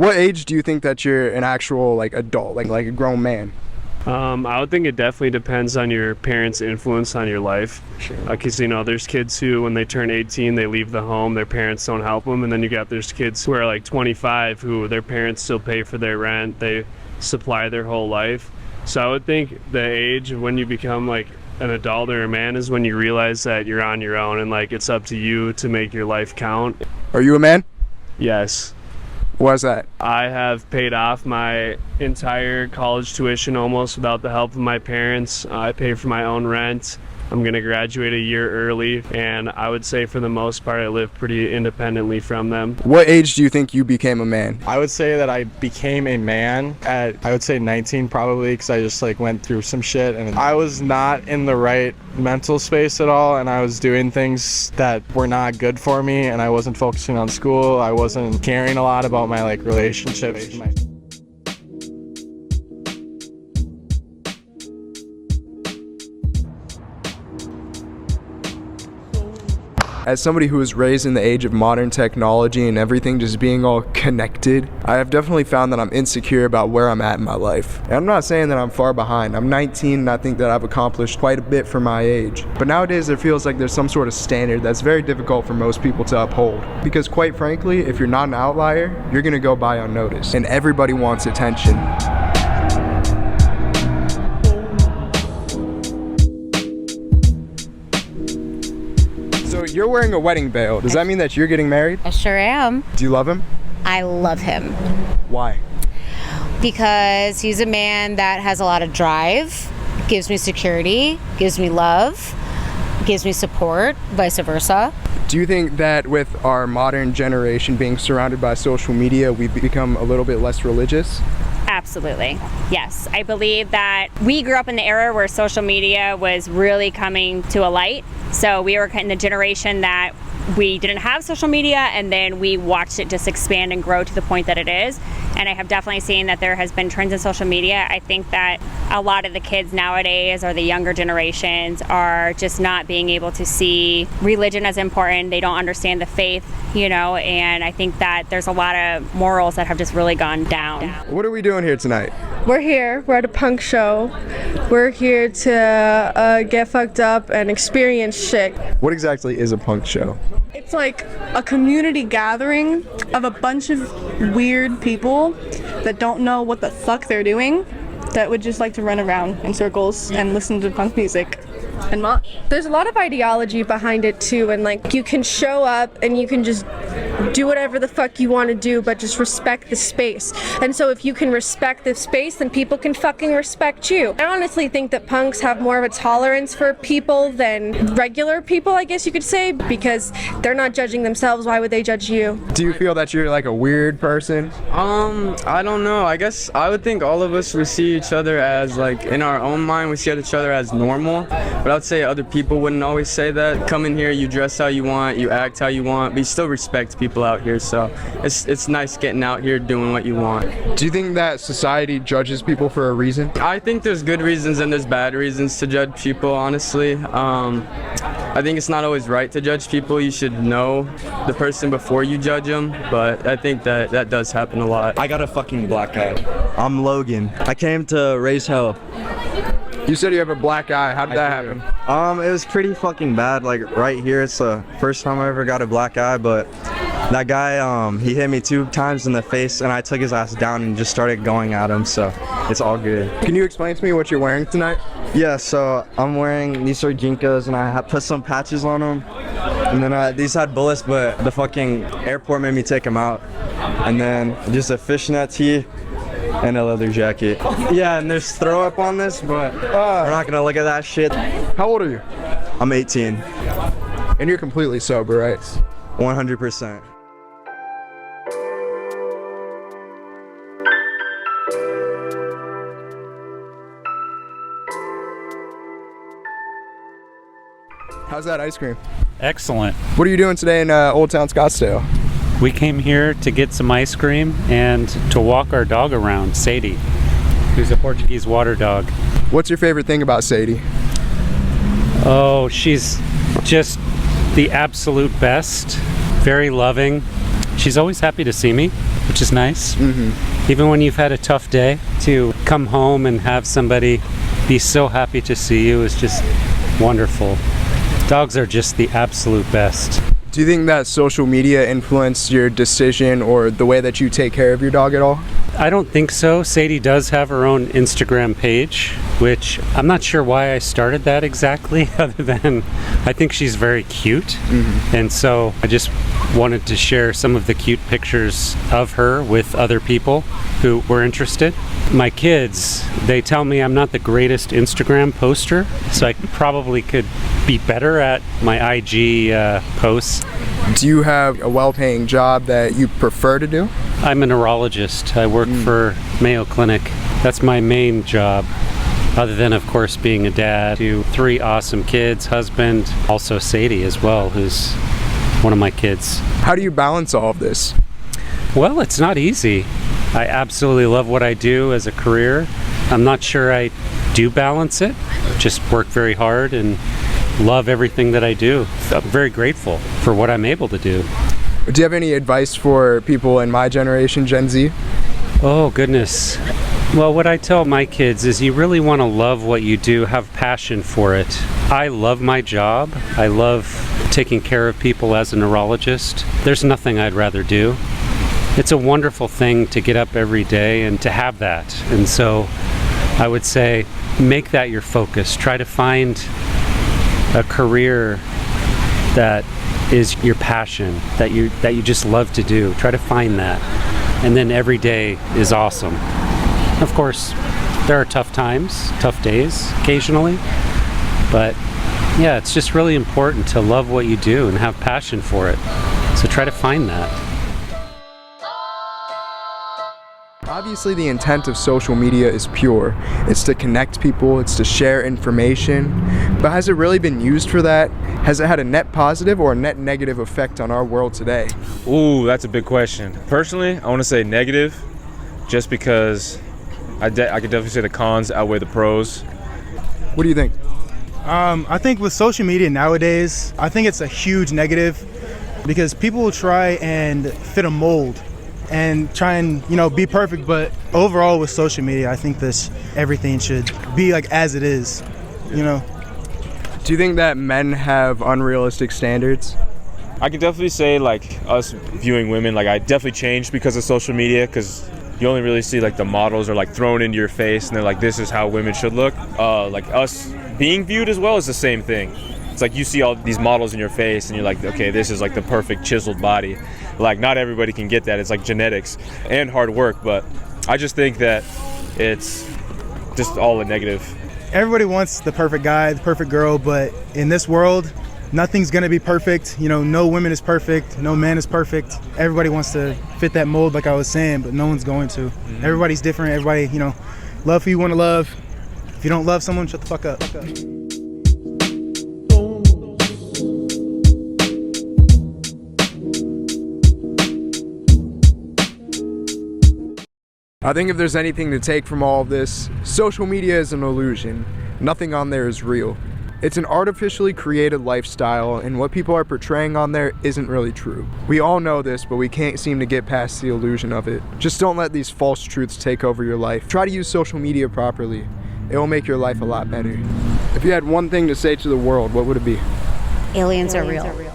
What age do you think that you're an actual like adult, like a grown man? I would think it definitely depends on your parents' influence on your life. Sure. Because, there's kids who, when they turn 18, they leave the home, their parents don't help them. And then there's kids who are like 25 who their parents still pay for their rent, they supply their whole life. So I would think the age when you become like an adult or a man is when you realize that you're on your own and like it's up to you to make your life count. Are you a man? Yes. Why's that? I have paid off my entire college tuition almost without the help of my parents. I pay for my own rent. I'm going to graduate a year early, and I would say for the most part I live pretty independently from them. What age do you think you became a man? I would say that I became a man at, I would say 19 probably, because I just like went through some shit and I was not in the right mental space at all, and I was doing things that were not good for me, and I wasn't focusing on school. I wasn't caring a lot about my like relationships. As somebody who was raised in the age of modern technology and everything just being all connected, I have definitely found that I'm insecure about where I'm at in my life. And I'm not saying that I'm far behind. I'm 19 and I think that I've accomplished quite a bit for my age. But nowadays it feels like there's some sort of standard that's very difficult for most people to uphold. Because quite frankly, if you're not an outlier, you're gonna go by unnoticed. And everybody wants attention. So you're wearing a wedding veil. Does that mean that you're getting married? I sure am. Do you love him? I love him Why? because he's a man that has a lot of drive, gives me security, gives me love, gives me support, vice versa. Do you think that with our modern generation being surrounded by social media, we've become a little bit less religious? Absolutely. Yes. I believe that we grew up in the era where social media was really coming to a light. So we were in the generation that we didn't have social media, and then we watched it just expand and grow to the point that it is. And I have definitely seen that there has been trends in social media. I think that a lot of the kids nowadays, or the younger generations, are just not being able to see religion as important. They don't understand the faith, and I think that there's a lot of morals that have just really gone down. What are we doing here tonight? We're at a punk show. We're here to get fucked up and experience shit. What exactly is a punk show? It's like a community gathering of a bunch of weird people that don't know what the fuck they're doing, that would just like to run around in circles and listen to punk music and mosh. There's a lot of ideology behind it too, and like you can show up and you can just do whatever the fuck you want to do, but just respect the space. And so if you can respect the space, then people can fucking respect you. I honestly think that punks have more of a tolerance for people than regular people, I guess you could say, because they're not judging themselves. Why would they judge you? Do you feel that you're like a weird person? I don't know. I guess I would think all of us would see each other as, like, in our own mind, we see each other as normal. But I would say other people wouldn't always say that. Come in here, you dress how you want, you act how you want, but you still respect people out here. So it's nice getting out here doing what you want. Do you think that society judges people for a reason? I think there's good reasons and there's bad reasons to judge people, honestly. I think it's not always right to judge people. You should know the person before you judge them, but I think that does happen a lot. I got a fucking black eye. I'm Logan. I came to raise hell. You said you have a black eye. How did that happen? It was pretty fucking bad. Like right here, it's the first time I ever got a black eye, but that guy, he hit me 2 times in the face and I took his ass down and just started going at him, so it's all good. Can you explain to me what you're wearing tonight? Yeah, so I'm wearing these are Jinkas and I put some patches on them. And then these had bullets, but the fucking airport made me take them out. And then just a fishnet tee and a leather jacket. Yeah, and there's throw up on this, but we're not gonna look at that shit. How old are you? I'm 18. And you're completely sober, right? 100%. How's that ice cream? Excellent. What are you doing today in Old Town Scottsdale? We came here to get some ice cream and to walk our dog around, Sadie, who's a Portuguese water dog. What's your favorite thing about Sadie? Oh, she's just the absolute best, very loving. She's always happy to see me. which is nice. Even when you've had a tough day, to come home and have somebody be so happy to see you is just wonderful. Dogs are just the absolute best. Do you think that social media influenced your decision or the way that you take care of your dog at all? I don't think so. Sadie does have her own Instagram page, which I'm not sure why I started that exactly, other than I think she's very cute. And so I just wanted to share some of the cute pictures of her with other people who were interested. My kids, they tell me I'm not the greatest Instagram poster, so I probably could be better at my IG posts. Do you have a well-paying job that you prefer to do? I'm a neurologist. I work for Mayo Clinic. That's my main job, other than, of course, being a dad to 3 awesome kids, husband, also Sadie as well, who's one of my kids. How do you balance all of this? Well, it's not easy. I absolutely love what I do as a career. I'm not sure I do balance it. Just work very hard and love everything that I do. I'm very grateful for what I'm able to do. Do you have any advice for people in my generation, Gen Z? Oh, goodness. Well, what I tell my kids is you really want to love what you do, have passion for it. I love my job. I love taking care of people as a neurologist. There's nothing I'd rather do. It's a wonderful thing to get up every day and to have that. And so I would say make that your focus. Try to find a career that is your passion, that you just love to do. Try to find that. And then every day is awesome. Of course, there are tough times, tough days occasionally, but yeah, it's just really important to love what you do and have passion for it. So try to find that. Obviously, the intent of social media is pure. It's to connect people, it's to share information. But has it really been used for that? Has it had a net positive or a net negative effect on our world today? Ooh, that's a big question. Personally, I want to say negative, just because I could definitely say the cons outweigh the pros. What do you think? I think with social media nowadays, I think it's a huge negative because people will try and fit a mold and try and, be perfect. But overall with social media, I think everything should be like as it is, Do you think that men have unrealistic standards? I can definitely say, like, us viewing women, like, I definitely changed because of social media, because you only really see, like, the models are, like, thrown into your face, and they're like, this is how women should look. Like, us being viewed as well is the same thing. It's like you see all these models in your face, and you're like, okay, this is, like, the perfect chiseled body. Like, not everybody can get that. It's, like, genetics and hard work, but I just think that it's just all a negative. Everybody wants the perfect guy, the perfect girl, but in this world, nothing's gonna be perfect. No woman is perfect, no man is perfect. Everybody wants to fit that mold, like I was saying, but no one's going to. Everybody's different. Everybody, love who you want to love. If you don't love someone, shut the fuck up. I think if there's anything to take from all of this, social media is an illusion. Nothing on there is real. It's an artificially created lifestyle, and what people are portraying on there isn't really true. We all know this, but we can't seem to get past the illusion of it. Just don't let these false truths take over your life. Try to use social media properly. It will make your life a lot better. If you had one thing to say to the world, what would it be? Aliens are real.